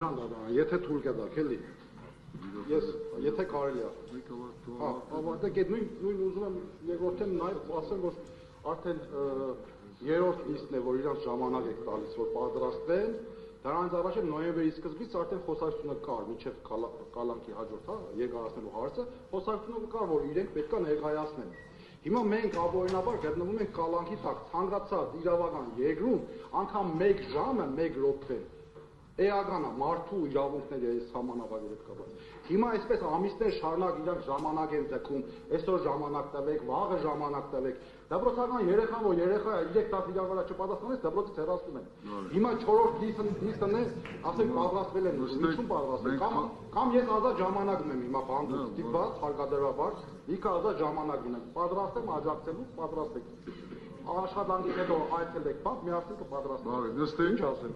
Եթե թույլ կտակ, էլի։ Ես եթե կարելի է։ Հա, ավարտեք այդ նույն ուզում եմ երկրորդն նաև ասեմ, որ արդեն երրորդ նիստն է, որ իրանց ժամանակ եք տալիս, որ պատրաստվեն, դրանից առաջ նոյեմբերի սկզբից արդեն խոսակցությունը կար, մինչև կալանքի հաջորդ, հա, երկարացնելու հարցը, խոսակցությունը կար, որ իրենք պետք է ներկայացնեն։ Հիմա մենք ապօրինաբար գտնվում ենք կալանքի տակ, ցանկացած իրավական երկրում անգամ 1 ժամը 1 րոպեն էական է մարդու իրավունքների այս համանավագերը կապված։ Հիմա այսպես ամիսներ շարունակ իրանք ժամանակ են ձգում, այսօր ժամանակ տվեք, վաղը ժամանակ տվեք։ Դպրոցական երեխան, որ երեխա 3-10 իրավարա չպատասխանեց, դպրոցից հեռացնում են։ Հիմա 4-րդ նիստն է, ասենք պատրաստվել են, ինչու պատրաստվել։ Կամ ես ազատ ժամանակ ունեմ հիմա բանկում ստիպված, հարկադրաբար, լիքը ազատ ժամանակ ունեմ։ Պատրաստեմ աջակցելու, պատրաստեք։ Աշխատանքից հետո այցելեք, բանկ միասին կպատրաստենք։ Ինչ ասեմ։